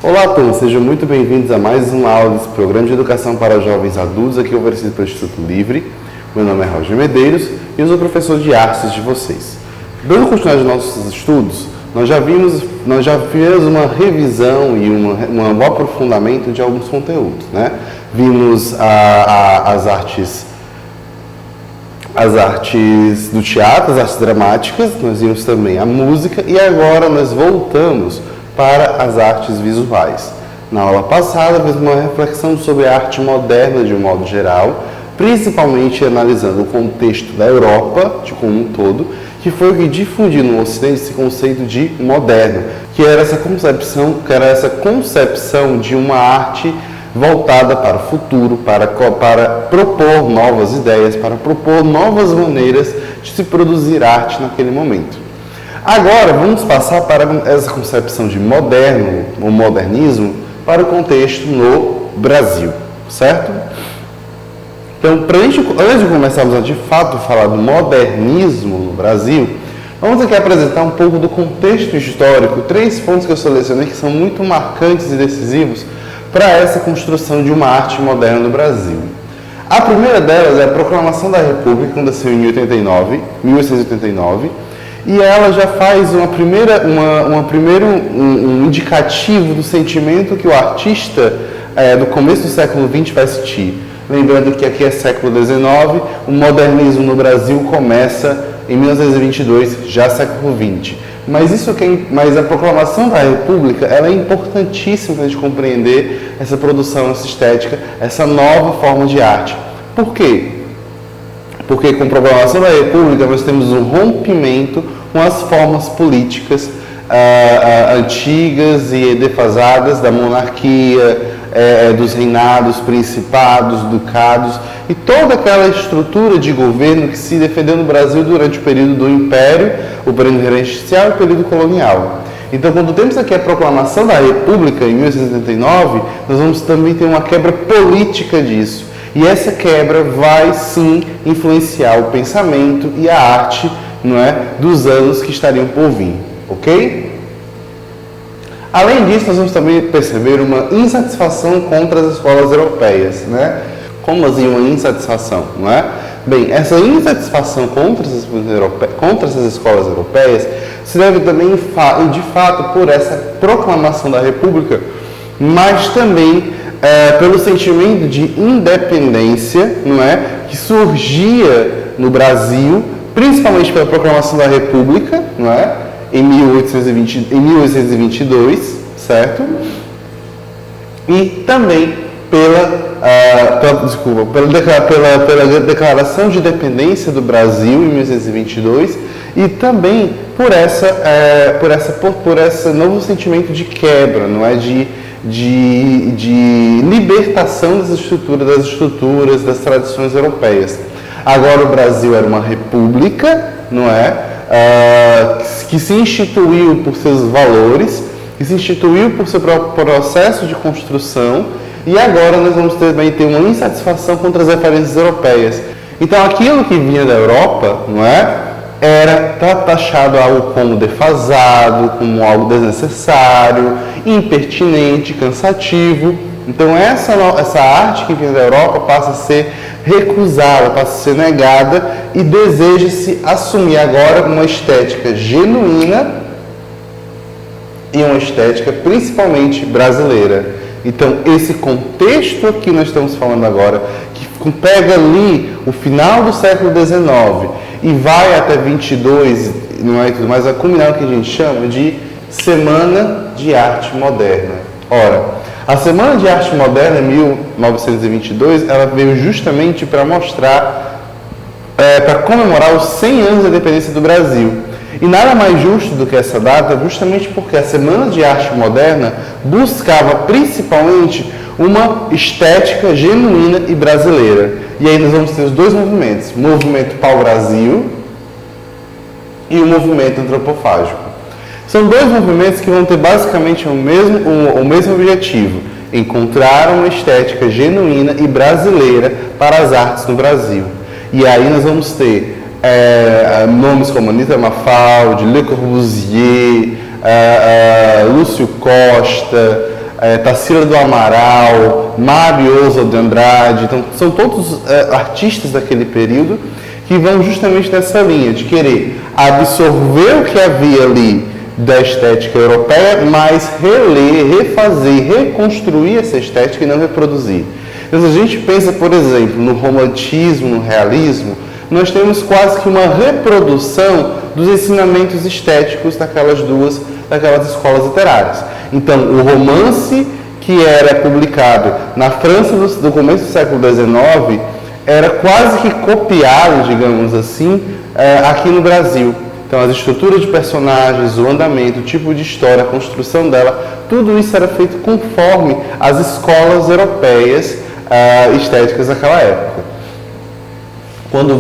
Olá a todos, sejam muito bem-vindos a mais uma aula desse programa de educação para jovens adultos, aqui oferecido pelo Instituto Livre. Meu nome é Roger Medeiros e eu sou professor de artes de vocês. Dando continuidade aos nossos estudos, nós já fizemos uma revisão e um aprofundamento de alguns conteúdos, né? Vimos as artes do teatro, as artes dramáticas, nós vimos também a música e agora nós voltamos para as artes visuais. Na aula passada, fizemos uma reflexão sobre a arte moderna de um modo geral, principalmente analisando o contexto da Europa, como um todo, que foi o que difundiu no Ocidente esse conceito de moderno, que era essa concepção de uma arte voltada para o futuro, para propor novas ideias, para propor novas maneiras de se produzir arte naquele momento. Agora, vamos passar para essa concepção de moderno, ou modernismo, para o contexto no Brasil, certo? Então, antes de começarmos a de fato falar do modernismo no Brasil, vamos aqui apresentar um pouco do contexto histórico, 3 pontos que eu selecionei que são muito marcantes e decisivos para essa construção de uma arte moderna no Brasil. A primeira delas é a Proclamação da República, que aconteceu em 1889, e ela já faz um indicativo do sentimento que o artista do começo do século XX vai sentir. Lembrando que aqui é século XIX, o modernismo no Brasil começa em 1922, já século XX. Mas a Proclamação da República ela é importantíssima para a gente compreender essa produção, essa estética, essa nova forma de arte. Por quê? Porque com a Proclamação da República nós temos um rompimento com as formas políticas antigas e defasadas da monarquia, dos reinados, principados, ducados e toda aquela estrutura de governo que se defendeu no Brasil durante o período do Império, o período regencial e o período colonial. Então, quando temos aqui a Proclamação da República em 1889, nós vamos também ter uma quebra política disso. E essa quebra vai sim influenciar o pensamento e a arte, não é, dos anos que estariam por vir, ok? Além disso, nós vamos também perceber uma insatisfação contra as escolas europeias, né? Como assim uma insatisfação, não é? Bem, essa insatisfação contra essas escolas europeias se deve também, de fato, por essa proclamação da República, mas também pelo sentimento de independência, não é? Que surgia no Brasil, principalmente pela proclamação da República, não é? Em 1822, certo? E também pela declaração de independência do Brasil em 1822 e também por esse novo sentimento de quebra, não é? De libertação das estruturas, das tradições europeias. Agora o Brasil era uma república, não é? Que se instituiu por seus valores, que se instituiu por seu próprio processo de construção, e agora nós vamos também ter uma insatisfação contra as referências europeias. Então aquilo que vinha da Europa, não é? Era taxado algo como defasado, como algo desnecessário, impertinente, cansativo. Então essa arte que vinha da Europa passa a ser recusada, passa a ser negada e deseja-se assumir agora uma estética genuína e uma estética principalmente brasileira. Então esse contexto que nós estamos falando agora, que pega ali o final do século XIX e vai até 22, não é tudo mais, vai culminar o que a gente chama de Semana de Arte Moderna. Ora, a Semana de Arte Moderna, em 1922, ela veio justamente para para comemorar os 100 anos da independência do Brasil. E nada mais justo do que essa data, justamente porque a Semana de Arte Moderna buscava principalmente uma estética genuína e brasileira. E aí nós vamos ter os 2 movimentos, o movimento pau-brasil e o movimento antropofágico. São 2 movimentos que vão ter basicamente o mesmo objetivo, encontrar uma estética genuína e brasileira para as artes no Brasil. E aí nós vamos ter nomes como Anita Mafaldi, Le Corbusier, Lúcio Costa, Tarsila do Amaral, Mário Oswald de Andrade. Então, são todos artistas daquele período que vão justamente nessa linha de querer absorver o que havia ali da estética europeia, mas reler, refazer, reconstruir essa estética e não reproduzir. Então, se a gente pensa, por exemplo, no romantismo, no realismo, nós temos quase que uma reprodução dos ensinamentos estéticos daquelas escolas literárias. Então, o romance que era publicado na França do começo do século XIX era quase que copiado, digamos assim, aqui no Brasil. Então, as estruturas de personagens, o andamento, o tipo de história, a construção dela, tudo isso era feito conforme as escolas europeias estéticas daquela época. Quando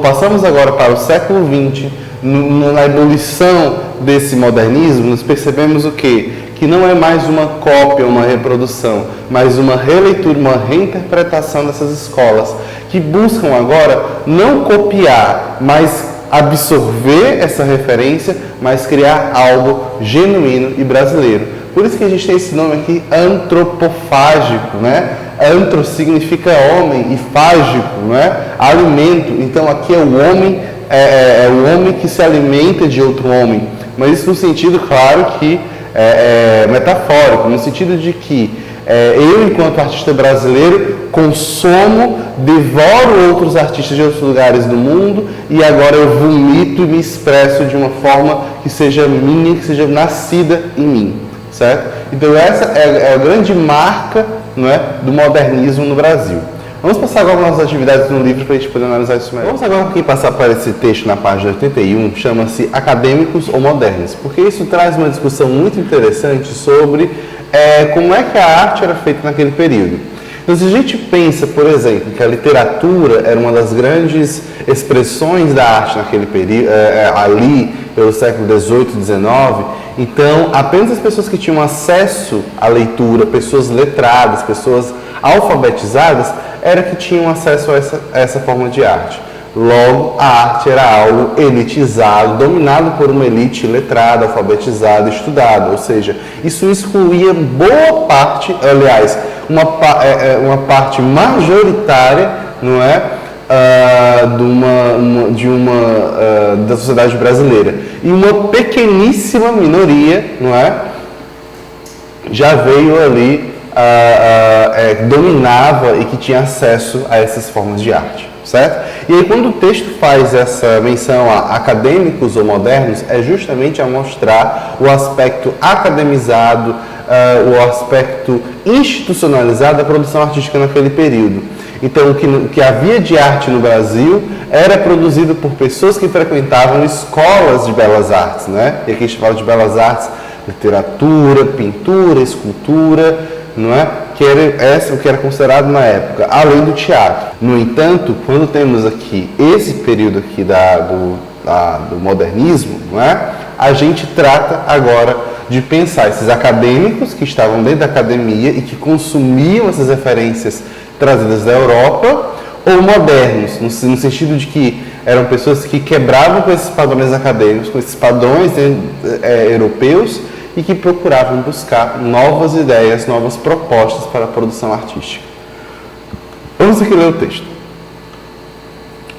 passamos agora para o século XX, na ebulição desse modernismo, nós percebemos o quê? Que não é mais uma cópia, uma reprodução, mas uma releitura, uma reinterpretação dessas escolas, que buscam agora não copiar, mas absorver essa referência, mas criar algo genuíno e brasileiro. Por isso que a gente tem esse nome aqui, antropofágico, né? Antro significa homem e fágico, né? Alimento. Então aqui é o homem, o homem que se alimenta de outro homem. Mas isso no sentido, claro, que metafórico, no sentido de que eu, enquanto artista brasileiro, consumo, devoro outros artistas de outros lugares do mundo e agora eu vomito e me expresso de uma forma que seja minha, que seja nascida em mim, certo? Então essa é a grande marca, não é, do modernismo no Brasil. Vamos passar agora para as nossas atividades no livro para a gente poder analisar isso melhor. Vamos agora aqui passar para esse texto na página 81, chama-se Acadêmicos ou Modernos, porque isso traz uma discussão muito interessante sobre como é que a arte era feita naquele período. Então, se a gente pensa, por exemplo, que a literatura era uma das grandes expressões da arte naquele período, ali pelo século XVIII, XIX, então apenas as pessoas que tinham acesso à leitura, pessoas letradas, pessoas alfabetizadas, era que tinham acesso a essa forma de arte. Logo, a arte era algo elitizado, dominado por uma elite letrada, alfabetizada, estudada. Ou seja, isso excluía boa parte, aliás, uma parte majoritária, não é, da sociedade brasileira. E uma pequeníssima minoria, não é, já veio ali, dominava e que tinha acesso a essas formas de arte. Certo? E aí, quando o texto faz essa menção a acadêmicos ou modernos, é justamente a mostrar o aspecto academizado, o aspecto institucionalizado da produção artística naquele período. Então, o que havia de arte no Brasil era produzido por pessoas que frequentavam escolas de belas artes, né? E aqui a gente fala de belas artes, literatura, pintura, escultura, não é? O que era considerado na época, além do teatro. No entanto, quando temos aqui esse período aqui do modernismo, não é? A gente trata agora de pensar esses acadêmicos que estavam dentro da academia e que consumiam essas referências trazidas da Europa, ou modernos, no sentido de que eram pessoas que quebravam com esses padrões acadêmicos, com esses padrões europeus, e que procuravam buscar novas ideias, novas propostas para a produção artística. Vamos aqui ler o texto.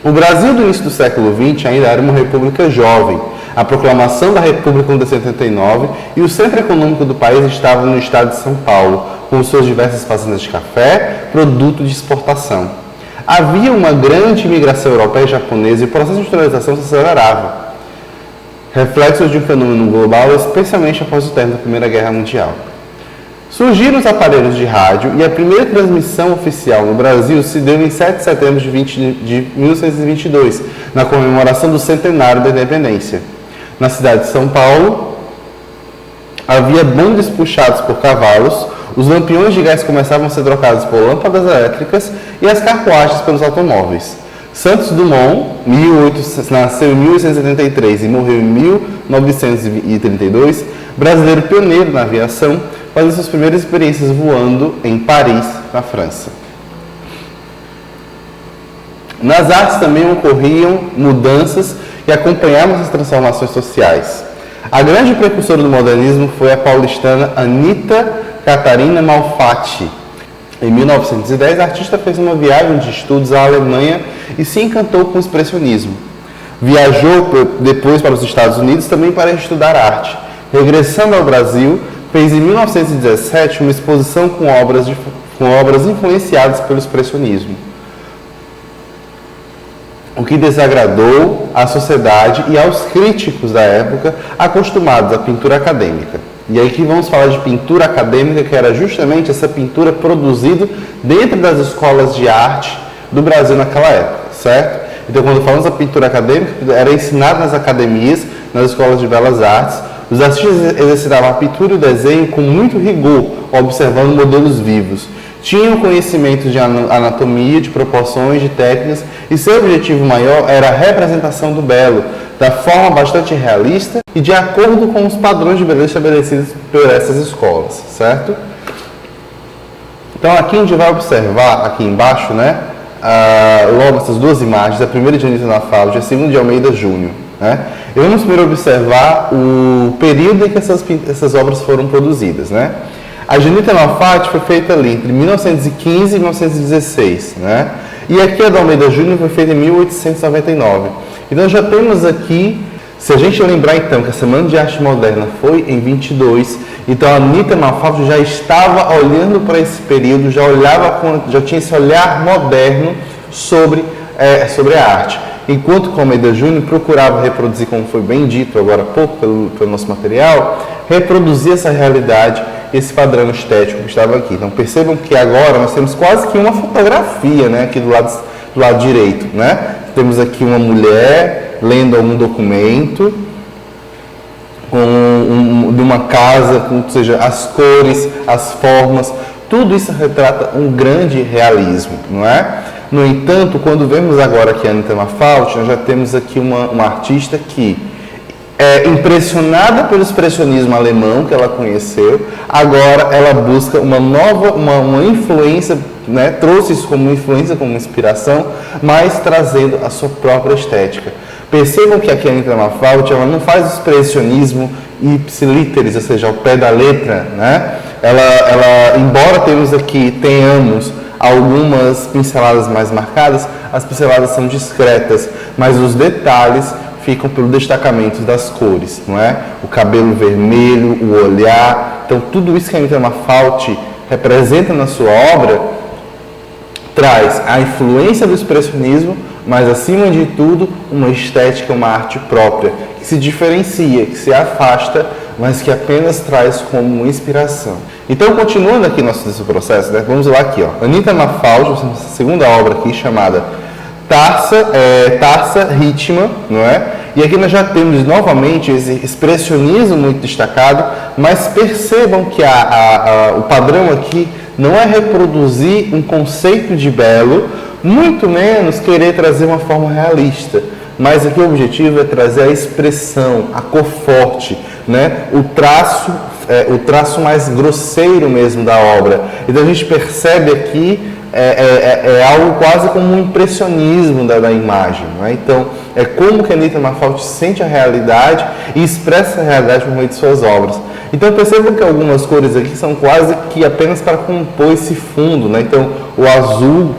O Brasil do início do século XX ainda era uma república jovem. A proclamação da República de 79 e o centro econômico do país estava no estado de São Paulo, com suas diversas fazendas de café, produto de exportação. Havia uma grande imigração europeia e japonesa e o processo de industrialização se acelerava. Reflexos de um fenômeno global, especialmente após o término da Primeira Guerra Mundial. Surgiram os aparelhos de rádio e a primeira transmissão oficial no Brasil se deu em 7 de setembro de 1922, na comemoração do centenário da independência. Na cidade de São Paulo, havia bondes puxados por cavalos, os lampiões de gás começavam a ser trocados por lâmpadas elétricas e as carruagens pelos automóveis. Santos Dumont, nasceu em 1873 e morreu em 1932, brasileiro pioneiro na aviação, fazia suas primeiras experiências voando em Paris, na França. Nas artes também ocorriam mudanças e acompanhavam as transformações sociais. A grande precursora do modernismo foi a paulistana Anita Catarina Malfatti. Em 1910, a artista fez uma viagem de estudos à Alemanha e se encantou com o expressionismo. Viajou depois para os Estados Unidos também para estudar arte. Regressando ao Brasil, fez em 1917 uma exposição com obras influenciadas pelo expressionismo, o que desagradou à sociedade e aos críticos da época acostumados à pintura acadêmica. E aí que vamos falar de pintura acadêmica, que era justamente essa pintura produzida dentro das escolas de arte do Brasil naquela época, certo? Então, quando falamos da pintura acadêmica, era ensinada nas academias, nas escolas de belas artes. Os artistas exercitavam a pintura e o desenho com muito rigor, observando modelos vivos. Tinham conhecimento de anatomia, de proporções, de técnicas, e seu objetivo maior era a representação do belo, da forma bastante realista e de acordo com os padrões de beleza estabelecidos por essas escolas, certo? Então aqui a gente vai observar, aqui embaixo, né, logo essas duas imagens, a primeira de Anita Malfatti e a segunda de Almeida Júnior, né? E vamos primeiro observar o período em que essas obras foram produzidas, né? A de Anita Malfatti foi feita ali entre 1915 e 1916, né? E aqui a da Almeida Júnior foi feita em 1899. Então já temos aqui, se a gente lembrar então que a Semana de Arte Moderna foi em 22, então a Anita Malfatti já estava olhando para esse período, já tinha esse olhar moderno sobre a arte. Enquanto que o Almeida Júnior procurava reproduzir, como foi bem dito agora há pouco pelo nosso material, reproduzir essa realidade, esse padrão estético que estava aqui. Então percebam que agora nós temos quase que uma fotografia, né, aqui do lado direito, né? Temos aqui uma mulher lendo algum documento de uma casa, ou seja, as cores, as formas, tudo isso retrata um grande realismo, não é? No entanto, quando vemos agora aqui a Anita Malfatti, nós já temos aqui uma artista que é impressionada pelo expressionismo alemão que ela conheceu, agora ela busca uma influência, né? Trouxe isso como influência, como inspiração, mas trazendo a sua própria estética. Percebam que aqui a Anita Malfatti, ela não faz expressionismo ipsiliteris, ou seja, ao pé da letra, né? Ela, embora tenhamos algumas pinceladas mais marcadas, as pinceladas são discretas, mas os detalhes ficam pelo destacamento das cores, não é? O cabelo vermelho, o olhar. Então, tudo isso que a Anita Malfatti representa na sua obra traz a influência do expressionismo, mas, acima de tudo, uma estética, uma arte própria, que se diferencia, que se afasta, mas que apenas traz como inspiração. Então, continuando aqui nosso processo, né? Vamos lá aqui, ó. Anita Malfatti, a segunda obra aqui, chamada Tarsa Ritma, não é? E aqui nós já temos novamente esse expressionismo muito destacado, mas percebam que o padrão aqui não é reproduzir um conceito de belo, muito menos querer trazer uma forma realista, mas aqui o objetivo é trazer a expressão, a cor forte, né? O traço mais grosseiro mesmo da obra. Então a gente percebe aqui algo quase como um impressionismo da imagem, né? Então é como que a Anita Malfatti sente a realidade e expressa a realidade por meio de suas obras. Então percebam que algumas cores aqui são quase que apenas para compor esse fundo, né? Então o azul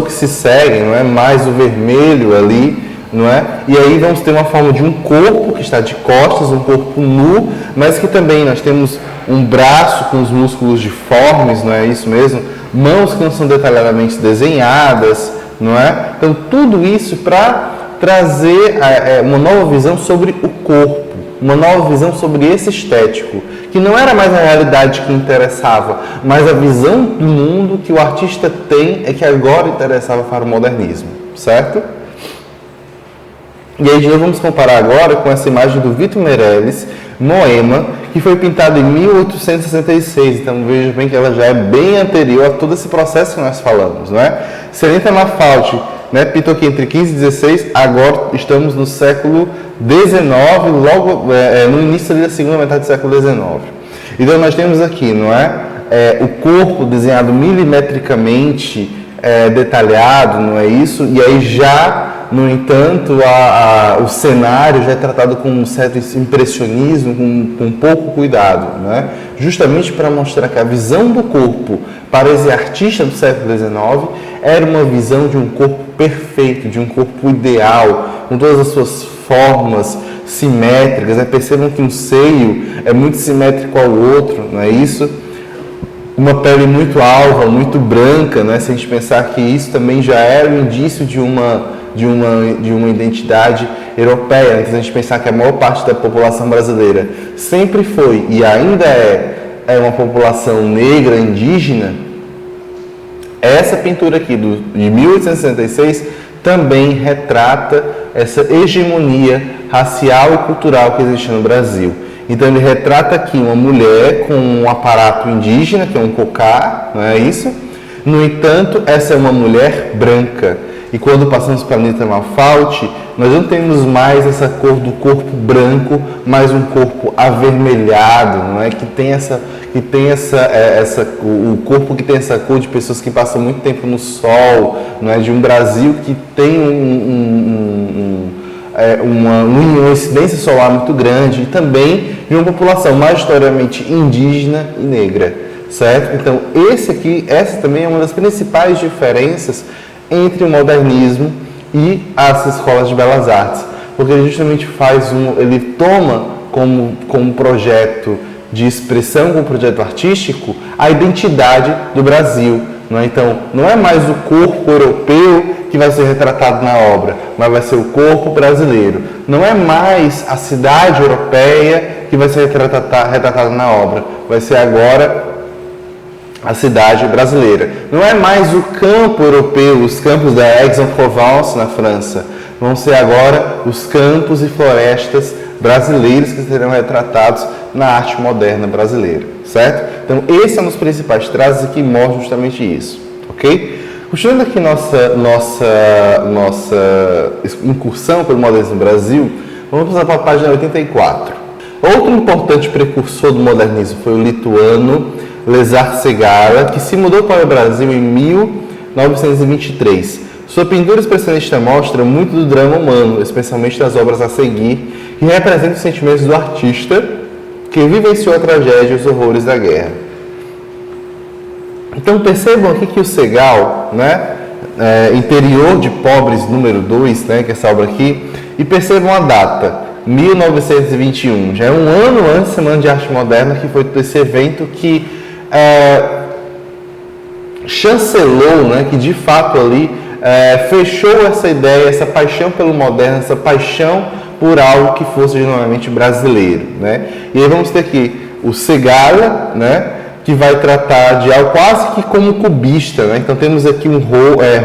que se segue, não é? Mais o vermelho ali, não é? E aí vamos ter uma forma de um corpo que está de costas, um corpo nu, mas que também nós temos um braço com os músculos deformes, não é isso mesmo? Mãos que não são detalhadamente desenhadas, não é? Então tudo isso para trazer uma nova visão sobre o corpo, uma nova visão sobre esse estético, que não era mais a realidade que interessava, mas a visão do mundo que o artista tem é que agora interessava para o modernismo, certo? E aí nós vamos comparar agora com essa imagem do Vitor Meirelles, Moema, que foi pintada em 1866, então veja bem que ela já é bem anterior a todo esse processo que nós falamos, não é? Se a Anita Malfatti, né, pintou aqui entre 15 e 16, agora estamos no século XIX, logo no início da segunda metade do século XIX. Então nós temos aqui, não é? O corpo desenhado milimetricamente detalhado, não é isso? E aí já No entanto, o cenário já é tratado com um certo impressionismo, com pouco cuidado, né? Justamente para mostrar que a visão do corpo para esse artista do século XIX era uma visão de um corpo perfeito, de um corpo ideal, com todas as suas formas simétricas, né? Percebam que um seio é muito simétrico ao outro, não é isso? Uma pele muito alva, muito branca, né? Se a gente pensar que isso também já era um indício de uma identidade europeia, então, se a gente pensar que a maior parte da população brasileira sempre foi e ainda é uma população negra, indígena, essa pintura aqui de 1866 também retrata essa hegemonia racial e cultural que existe no Brasil. Então ele retrata aqui uma mulher com um aparato indígena, que é um cocá, não é isso? No entanto, essa é uma mulher branca. E quando passamos para a Anita Malfatti, nós não temos mais essa cor do corpo branco, mas um corpo avermelhado, não é? O corpo que tem essa cor de pessoas que passam muito tempo no sol, não é? De um Brasil que tem uma incidência solar muito grande e também de uma população majoritariamente indígena e negra, certo? Então, essa também é uma das principais diferenças entre o modernismo e as escolas de belas artes, porque ele justamente ele toma como projeto de expressão, como projeto artístico, a identidade do Brasil. Não é? Então, não é mais o corpo europeu que vai ser retratado na obra, mas vai ser o corpo brasileiro. Não é mais a cidade europeia que vai ser retratada na obra, vai ser agora a cidade brasileira. Não é mais o campo europeu, os campos da Aix-en-Provence na França. Vão ser agora os campos e florestas brasileiros que serão retratados na arte moderna brasileira, certo? Então, esse é um dos principais traços que mostra justamente isso, ok? Continuando aqui nossa incursão pelo modernismo no Brasil, vamos passar para a página 84. Outro importante precursor do modernismo foi o lituano Cezar Segara, que se mudou para o Brasil em 1923. Sua pintura expressionista mostra muito do drama humano, especialmente nas obras a seguir, que representam os sentimentos do artista que vivenciou a tragédia e os horrores da guerra. Então percebam aqui que o Segal, né, Interior de Pobres número 2, né, que é essa obra aqui, e percebam a data, 1921, já é um ano antes da Semana de Arte Moderna, que foi esse evento que chancelou, né, que de fato ali fechou essa ideia, essa paixão pelo moderno, essa paixão por algo que fosse genuinamente brasileiro, né? E aí vamos ter aqui o Segala, né, que vai tratar de algo quase que como cubista, né? Então temos aqui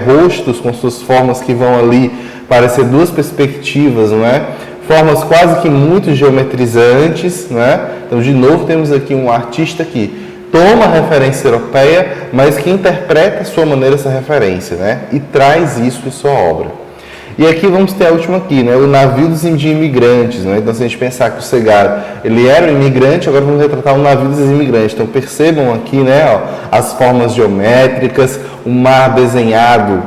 rostos com suas formas que vão ali parecer duas perspectivas, não é? Formas quase que muito geometrizantes, né? Então de novo temos aqui um artista que toma a referência europeia, mas que interpreta a sua maneira essa referência, né? E traz isso em sua obra. E aqui vamos ter a última aqui, né? O navio de imigrantes, né? Então se a gente pensar que o Segara, ele era um imigrante, agora vamos retratar o navio dos imigrantes. Então percebam aqui, né, ó, as formas geométricas, o mar desenhado,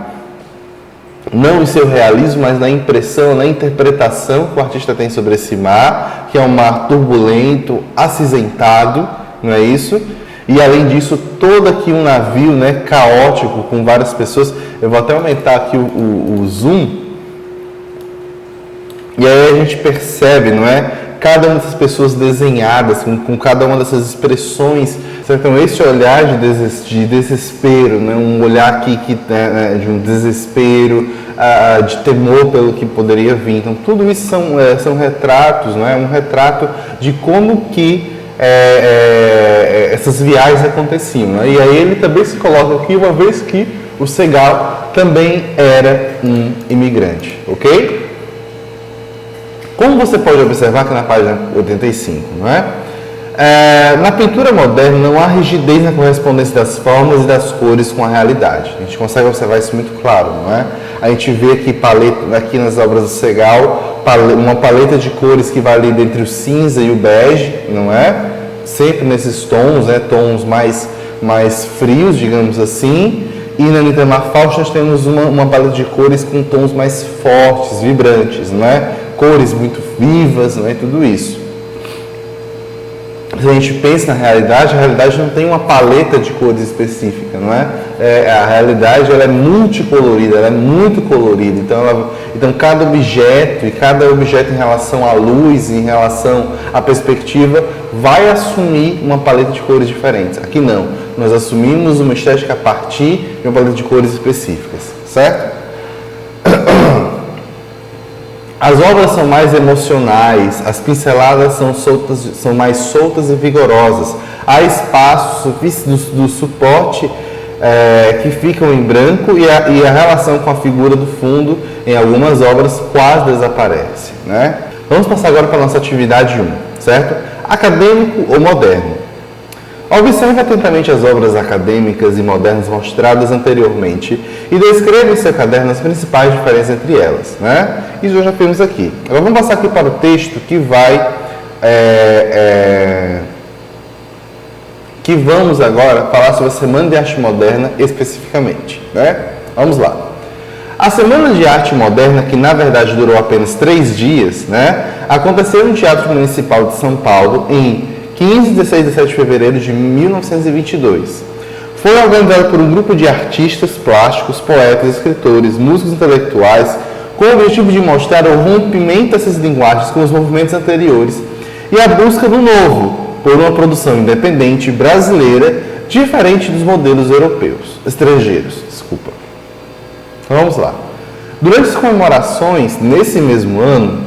não em seu realismo, mas na impressão, na interpretação que o artista tem sobre esse mar, que é um mar turbulento, acinzentado, não é isso? E além disso, todo aqui um navio, né, caótico, com várias pessoas. Eu vou até aumentar aqui o zoom. E aí a gente percebe, não é? Cada uma dessas pessoas desenhadas, com cada uma dessas expressões. Então esse olhar de desespero, né? Um olhar aqui de um desespero, de temor pelo que poderia vir. Então tudo isso são retratos, não é? Um retrato de como que essas viagens aconteciam, né? E aí ele também se coloca aqui, uma vez que o Segal também era um imigrante, ok? Como você pode observar aqui na página 85, não é? Na pintura moderna não há rigidez na correspondência das formas e das cores com a realidade. A gente consegue observar isso muito claro, não é? A gente vê aqui nas obras do Segal, uma paleta de cores que vai ali entre o cinza e o bege, não é? Sempre nesses tons, né? Tons mais frios, digamos assim. e na Anitta Malfausto nós temos uma paleta de cores com tons mais fortes, vibrantes, não é? Cores muito vivas, não é? Tudo isso. Se a gente pensa na realidade, a realidade não tem uma paleta de cores específica, não é? A realidade ela é multicolorida, ela é muito colorida. Então cada objeto em relação à luz, em relação à perspectiva, vai assumir uma paleta de cores diferentes. Aqui não, nós assumimos uma estética a partir de uma paleta de cores específicas, certo? As obras são mais emocionais, as pinceladas são mais soltas e vigorosas. Há espaços do suporte que ficam em branco e a relação com a figura do fundo em algumas obras quase desaparece, né? Vamos passar agora para a nossa atividade 1, certo? Acadêmico ou moderno? Observe atentamente as obras acadêmicas e modernas mostradas anteriormente e descreva em seu caderno as principais diferenças entre elas, né? Isso já fizemos aqui. Agora vamos passar aqui para o texto que vamos agora falar sobre a Semana de Arte Moderna especificamente, né? Vamos lá. A Semana de Arte Moderna, que na verdade durou apenas 3 dias, né? Aconteceu no Teatro Municipal de São Paulo em 15, 16 e 17 de fevereiro de 1922. Foi organizado por um grupo de artistas plásticos, poetas, escritores, músicos intelectuais, com o objetivo de mostrar o rompimento dessas linguagens com os movimentos anteriores e a busca do novo, por uma produção independente brasileira, diferente dos modelos estrangeiros. Então vamos lá. Durante as comemorações, nesse mesmo ano,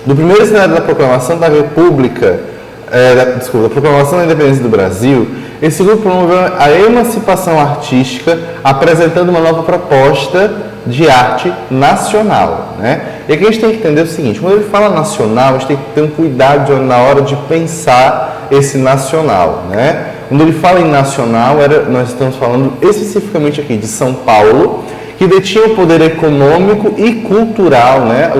do primeiro cenário da Proclamação da República, da Proclamação da Independência do Brasil, esse grupo promoveu a emancipação artística, apresentando uma nova proposta de arte nacional, né? E aqui a gente tem que entender o seguinte: quando ele fala nacional, a gente tem que ter um cuidado na hora de pensar esse nacional, né? Quando ele fala em nacional, nós estamos falando especificamente aqui de São Paulo, que detinha o poder econômico e cultural, né?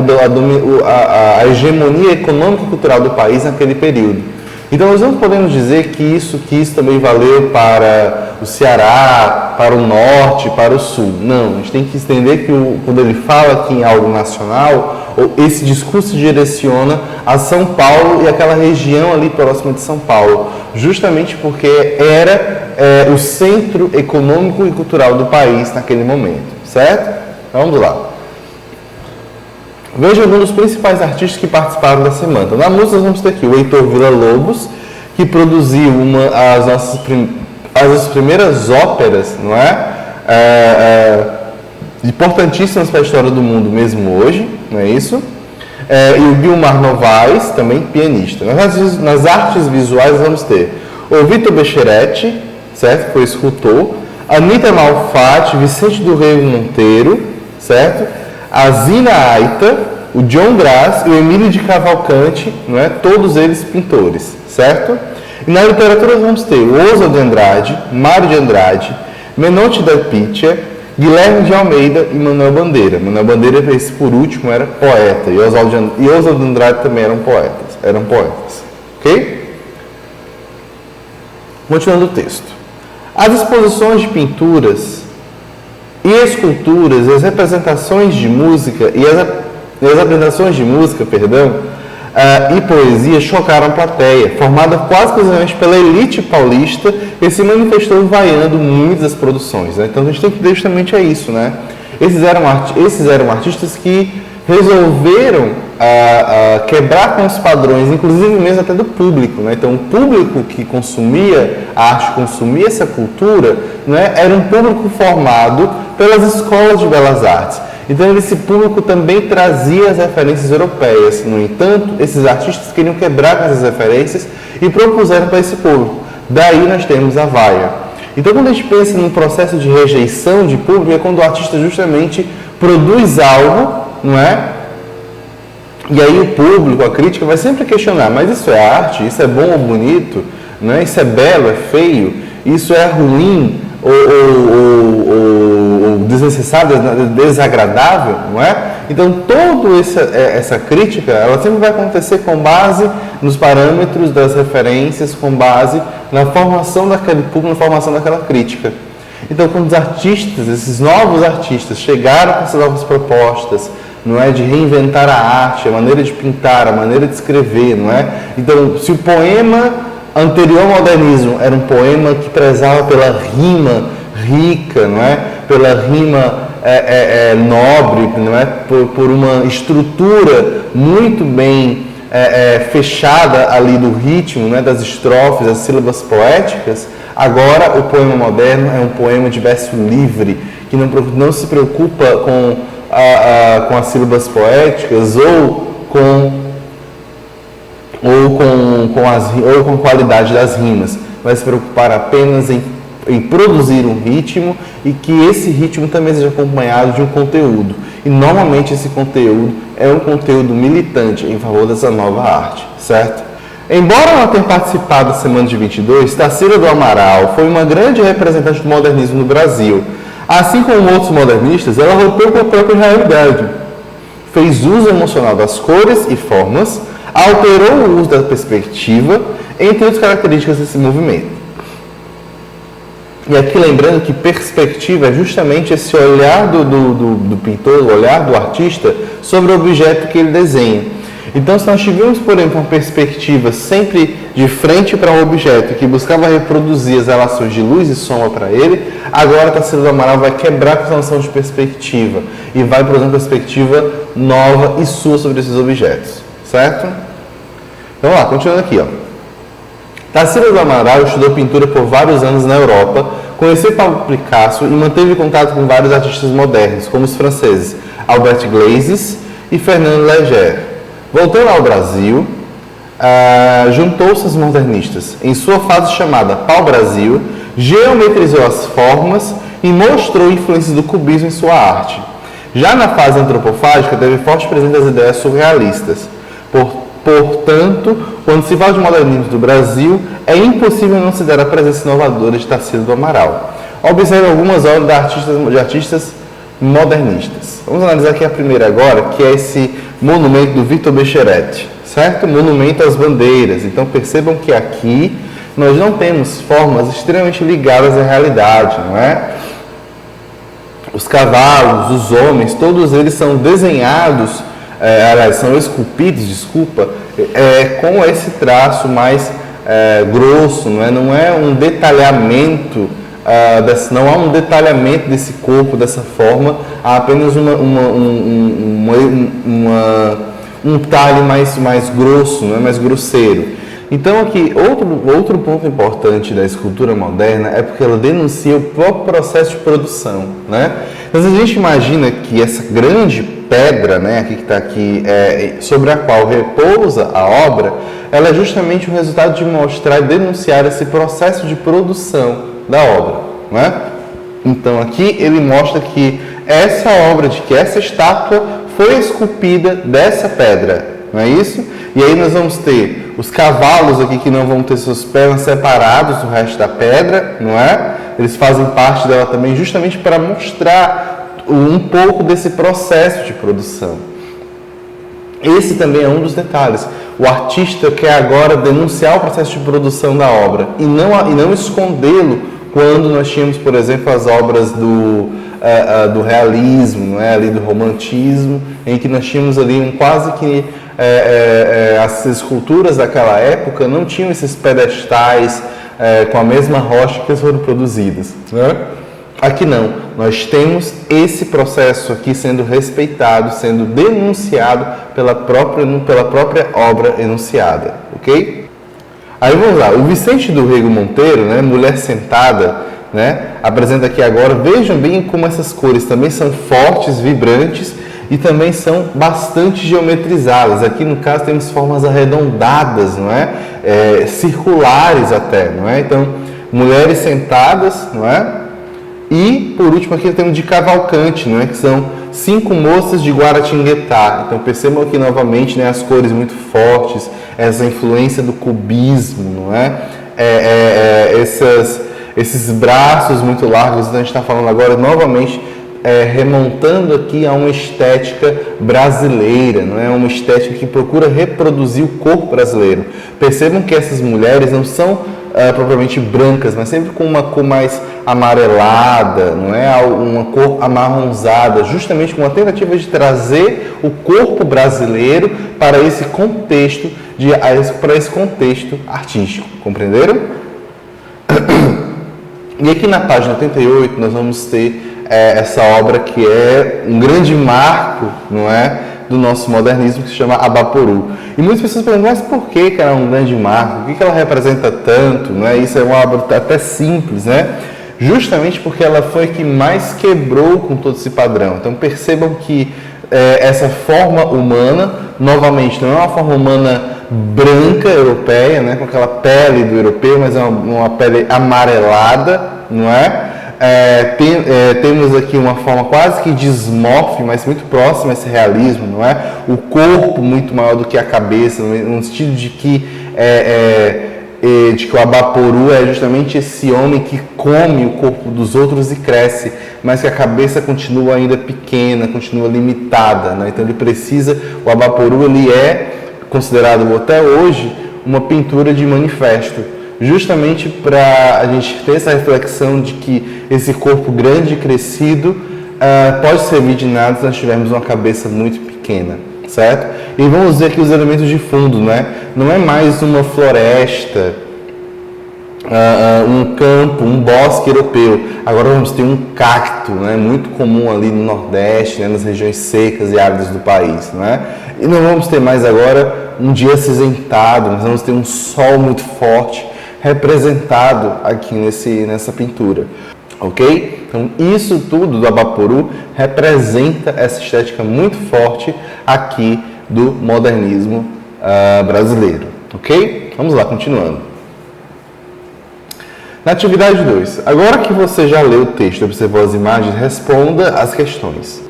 A hegemonia econômica e cultural do país naquele período. Então nós não podemos dizer que isso também valeu para o Ceará, para o Norte, para o Sul. Não, a gente tem que entender que quando ele fala aqui em algo nacional, esse discurso se direciona a São Paulo e aquela região ali próxima de São Paulo, justamente porque era o centro econômico e cultural do país naquele momento, certo? Vamos lá. Veja alguns dos principais artistas que participaram da semana. Então, na música nós vamos ter aqui o Heitor Villa-Lobos, que produziu as nossas primeiras óperas, não é? Importantíssimas para a história do mundo mesmo hoje, não é isso? E o Guilmar Novaes, também pianista. Nas artes visuais vamos ter o Vitor Becheretti, certo? Que foi escultor, Anitta Malfatti, Vicente do Rego Monteiro, certo? A Zina Aita, o John Grass e o Emílio de Cavalcante, não é? Todos eles pintores, certo? E na literatura vamos ter o Osa de Andrade, Mário de Andrade, Menotti da Picchia, Guilherme de Almeida e Manuel Bandeira. Manuel Bandeira, esse por último, era poeta, e Osa de Andrade também eram poetas. Ok? Continuando o texto. As exposições de pinturas e esculturas, as representações de música e as apresentações de música, e poesia chocaram a plateia, formada quase exclusivamente pela elite paulista, e se manifestou vaiando muitas das produções, né? Então a gente tem que ver justamente isso, né? Esses eram artistas que resolveram quebrar com os padrões, inclusive mesmo até do público, né? Então o público que consumia a arte, consumia essa cultura, né, era um público formado pelas escolas de belas artes. Então esse público também trazia as referências europeias. No entanto, esses artistas queriam quebrar com essas referências e propuseram para esse público. Daí nós temos a vaia. Então quando a gente pensa num processo de rejeição de público, é quando o artista justamente produz algo, não é? E aí o público, a crítica vai sempre questionar: mas isso é arte? Isso é bom ou bonito? Não é? Isso é belo? É feio? Isso é ruim? Ou desnecessário, desagradável, não é? Então, toda essa crítica, ela sempre vai acontecer com base nos parâmetros das referências, com base na formação daquele público, na formação daquela crítica. Então, quando os artistas, esses novos artistas, chegaram com essas novas propostas, não é, de reinventar a arte, a maneira de pintar, a maneira de escrever, não é? Então, se o poema anterior ao modernismo era um poema que prezava pela rima rica, não é? Pela rima nobre, não é? Por uma estrutura muito bem fechada ali do ritmo, né? Das estrofes, das sílabas poéticas. Agora, o poema moderno é um poema de verso livre, que não se preocupa com as sílabas poéticas ou com a qualidade das rimas, vai se preocupar apenas em produzir um ritmo e que esse ritmo também seja acompanhado de um conteúdo. E normalmente esse conteúdo é um conteúdo militante em favor dessa nova arte, certo? Embora não tenha participado da Semana de 22, Tarsila do Amaral foi uma grande representante do modernismo no Brasil. Assim como outros modernistas, ela rompeu com a própria realidade. Fez uso emocional das cores e formas, alterou o uso da perspectiva, entre outras características desse movimento. E aqui lembrando que perspectiva é justamente esse olhar do pintor, o olhar do artista sobre o objeto que ele desenha. Então, se nós tivermos, por exemplo, uma perspectiva sempre de frente para um objeto que buscava reproduzir as relações de luz e sombra para ele, agora a Tarsila do Amaral vai quebrar com essa noção de perspectiva e vai produzir uma perspectiva nova e sua sobre esses objetos, certo? Então, vamos lá, continuando aqui, ó. Tarsila do Amaral estudou pintura por vários anos na Europa, conheceu Pablo Picasso e manteve contato com vários artistas modernos, como os franceses Albert Glazes e Fernand Léger. Voltando ao Brasil, juntou-se aos modernistas. Em sua fase chamada Pau-Brasil, geometrizou as formas e mostrou influências do cubismo em sua arte. Já na fase antropofágica, teve forte presença das ideias surrealistas. Portanto, quando se fala de modernismo do Brasil, é impossível não se dar a presença inovadora de Tarsila do Amaral. Observe algumas obras de artistas modernistas. Vamos analisar aqui a primeira agora, que é esse monumento do Victor Becheretti, certo? Monumento às bandeiras. Então percebam que aqui nós não temos formas extremamente ligadas à realidade, não é? Os cavalos, os homens, todos eles são desenhados, são esculpidos, com esse traço mais grosso, não é um detalhamento. Não há um detalhamento desse corpo, dessa forma, há apenas um talhe mais grosso, mais grosseiro. Então aqui, outro ponto importante da escultura moderna é porque ela denuncia o próprio processo de produção, né? Então, se a gente imagina que essa grande pedra, aqui que está aqui, sobre a qual repousa a obra, ela é justamente o resultado de mostrar e denunciar esse processo de produção da obra, não é? Então aqui ele mostra que essa obra, que essa estátua foi esculpida dessa pedra, não é isso? E aí nós vamos ter os cavalos aqui que não vão ter suas pernas separadas do resto da pedra, não é? Eles fazem parte dela também justamente para mostrar um pouco desse processo de produção. Esse também é um dos detalhes. O artista quer agora denunciar o processo de produção da obra e não escondê-lo quando nós tínhamos, por exemplo, as obras do realismo, ali do romantismo, em que nós tínhamos ali quase que as esculturas daquela época não tinham esses pedestais com a mesma rocha que foram produzidas, né? Aqui não, nós temos esse processo aqui sendo respeitado, sendo denunciado pela própria obra enunciada, ok? Aí vamos lá, o Vicente do Rego Monteiro, Mulher Sentada, apresenta aqui agora, vejam bem como essas cores também são fortes, vibrantes e também são bastante geometrizadas. Aqui no caso temos formas arredondadas, circulares até, Então, mulheres sentadas, E, por último, aqui temos de Cavalcante, que são 5 moças de Guaratinguetá. Então, percebam aqui novamente as cores muito fortes, essa influência do cubismo, esses braços muito largos. Então, a gente está falando agora, novamente, remontando aqui a uma estética brasileira, uma estética que procura reproduzir o corpo brasileiro. Percebam que essas mulheres não são propriamente brancas, mas sempre com uma cor mais amarelada, não é? Uma cor amarronzada, justamente com uma tentativa de trazer o corpo brasileiro para esse contexto, para esse contexto artístico, compreenderam? E aqui na página 88 nós vamos ter essa obra que é um grande marco, não é, do nosso modernismo, que se chama Abaporu. E muitas pessoas perguntam, mas por que ela é um grande marco? O que ela representa tanto? Não é? Isso é uma obra até simples, né? Justamente porque ela foi a que mais quebrou com todo esse padrão. Então percebam que essa forma humana, novamente, não é uma forma humana branca europeia, né, com aquela pele do europeu, mas é uma pele amarelada, não é? Temos aqui uma forma quase que dismórfica, mas muito próxima a esse realismo, não é? O corpo muito maior do que a cabeça, no sentido de que o Abaporu é justamente esse homem que come o corpo dos outros e cresce, mas que a cabeça continua ainda pequena, continua limitada, né? Então o Abaporu ele é considerado até hoje uma pintura de manifesto, justamente para a gente ter essa reflexão de que esse corpo grande e crescido pode servir de nada se nós tivermos uma cabeça muito pequena, certo? E vamos ver aqui os elementos de fundo, né? Não é mais uma floresta, um campo, um bosque europeu. Agora vamos ter um cacto, né? Muito comum ali no Nordeste, né? Nas regiões secas e áridas do país, né? E não vamos ter mais agora um dia acinzentado, nós vamos ter um sol muito forte representado aqui nessa pintura, ok? Então isso tudo do Abaporu representa essa estética muito forte aqui do modernismo brasileiro, ok? Vamos lá, continuando. Na atividade 2, agora que você já leu o texto e observou as imagens, responda as questões.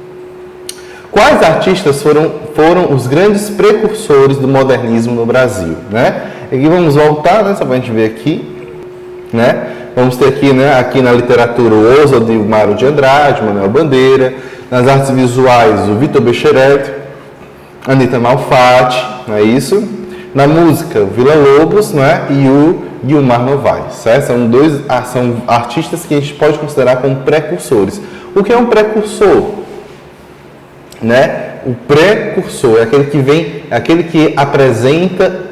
Quais artistas foram os grandes precursores do modernismo no Brasil, né? Aqui vamos voltar, né, só para a gente ver aqui, né? Vamos ter aqui, né, aqui na literatura o Oswald de Mário de Andrade, Manuel Bandeira, nas artes visuais o Vitor Bechereto, Anita Malfatti, não é isso? Na música o Vila Lobos, né, e o Guilmar Novaes, certo? São artistas que a gente pode considerar como precursores. O que é um precursor? Né? O precursor é aquele que vem, aquele que apresenta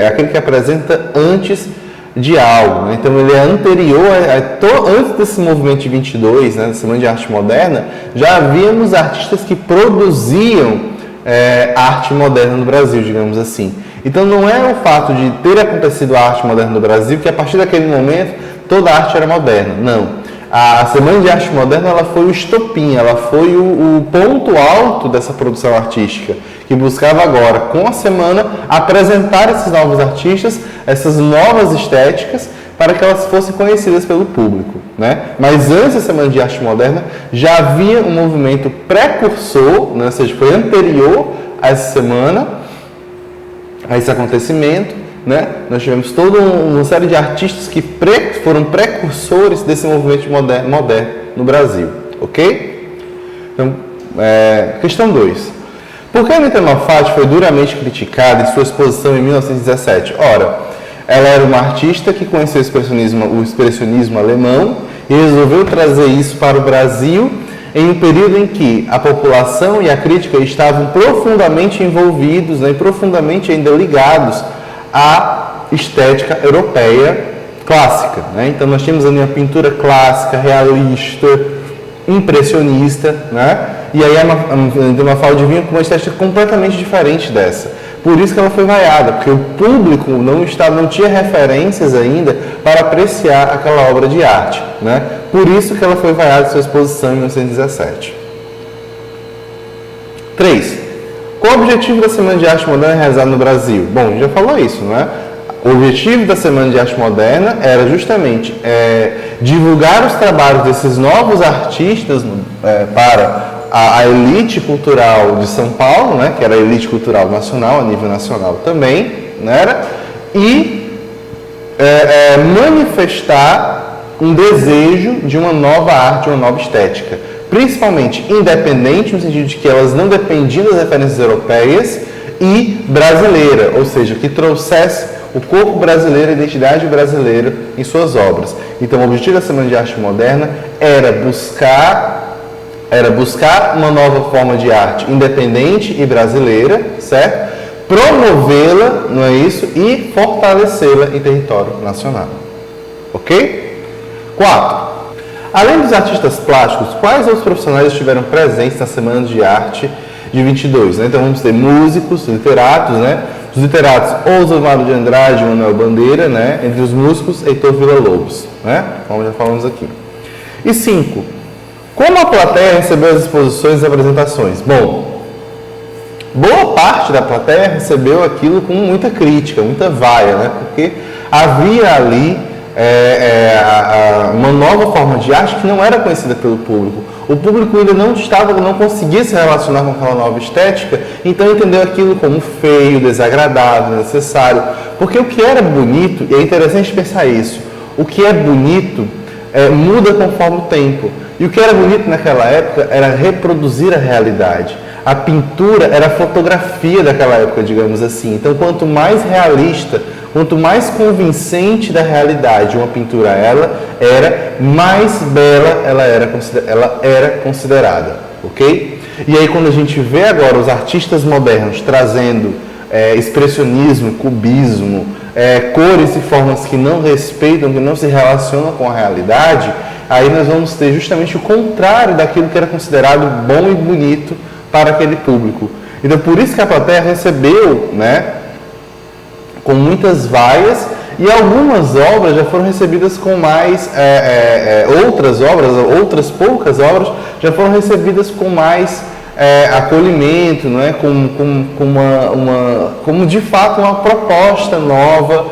aquele que apresenta antes de algo, né? Então ele é anterior antes desse movimento de 22, né, da Semana de Arte Moderna, já havíamos artistas que produziam arte moderna no Brasil, digamos assim. Então não é o fato de ter acontecido a arte moderna no Brasil que a partir daquele momento toda a arte era moderna, não. A Semana de Arte Moderna ela foi o estopim, ela foi o ponto alto dessa produção artística, que buscava agora, com a semana, apresentar esses novos artistas, essas novas estéticas, para que elas fossem conhecidas pelo público, né? Mas antes da Semana de Arte Moderna, já havia um movimento precursor, né? Ou seja, foi anterior a essa semana, a esse acontecimento, né? Nós tivemos toda uma série de artistas que foram precursores desse movimento moderno no Brasil, ok? Então, questão 2. Por que Anita Malfatti foi duramente criticada em sua exposição em 1917? Ora, ela era uma artista que conheceu o expressionismo alemão e resolveu trazer isso para o Brasil em um período em que a população e a crítica estavam profundamente envolvidos, né, e profundamente ainda ligados à estética europeia clássica, né? Então nós tínhamos ali uma pintura clássica, realista, impressionista, né? E aí a Mafalda vinha com uma estética completamente diferente dessa. Por isso que ela foi vaiada, porque o público não tinha referências ainda para apreciar aquela obra de arte, né? Por isso que ela foi vaiada em sua exposição em 1917. 3. Qual o objetivo da Semana de Arte Moderna realizada no Brasil? Bom, a gente já falou isso, não é? O objetivo da Semana de Arte Moderna era justamente divulgar os trabalhos desses novos artistas para a elite cultural de São Paulo, né, que era a elite cultural nacional, a nível nacional também, né, e manifestar um desejo de uma nova arte, uma nova estética, principalmente independente, no sentido de que elas não dependiam das referências europeias, e brasileira, ou seja, que trouxesse o corpo brasileiro, a identidade brasileira em suas obras. Então, o objetivo da Semana de Arte Moderna era buscar uma nova forma de arte independente e brasileira, certo? Promovê-la, não é isso? E fortalecê-la em território nacional. Ok? 4. Além dos artistas plásticos, quais outros profissionais estiveram presentes na Semana de Arte de 22? Né? Então vamos ter músicos, literatos, né? Os literatos, Oswaldo de Andrade e Manuel Bandeira, né? Entre os músicos, Heitor Villa-Lobos, né? Como já falamos aqui. E 5. Como a plateia recebeu as exposições e apresentações? Bom, boa parte da plateia recebeu aquilo com muita crítica, muita vaia, né? Porque havia ali uma nova forma de arte que não era conhecida pelo público. O público ainda não conseguia se relacionar com aquela nova estética, então entendeu aquilo como feio, desagradável, necessário. Porque o que era bonito, e é interessante pensar isso, o que é bonito muda conforme o tempo. E o que era bonito naquela época era reproduzir a realidade. A pintura era a fotografia daquela época, digamos assim. Então, quanto mais realista, quanto mais convincente da realidade uma pintura era, mais bela ela era considerada, ok? E aí, quando a gente vê agora os artistas modernos trazendo expressionismo, cubismo, cores e formas que não respeitam, que não se relacionam com a realidade, aí nós vamos ter justamente o contrário daquilo que era considerado bom e bonito para aquele público. Então, por isso que a plateia recebeu, né, com muitas vaias, e algumas obras já foram recebidas com mais, outras poucas obras já foram recebidas com mais acolhimento, não é? Como de fato uma proposta nova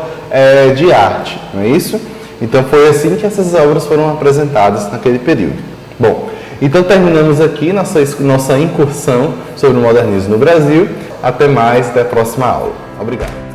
de arte, não é isso? Então foi assim que essas obras foram apresentadas naquele período. Bom, então terminamos aqui nossa incursão sobre o modernismo no Brasil. Até mais, até a próxima aula. Obrigado.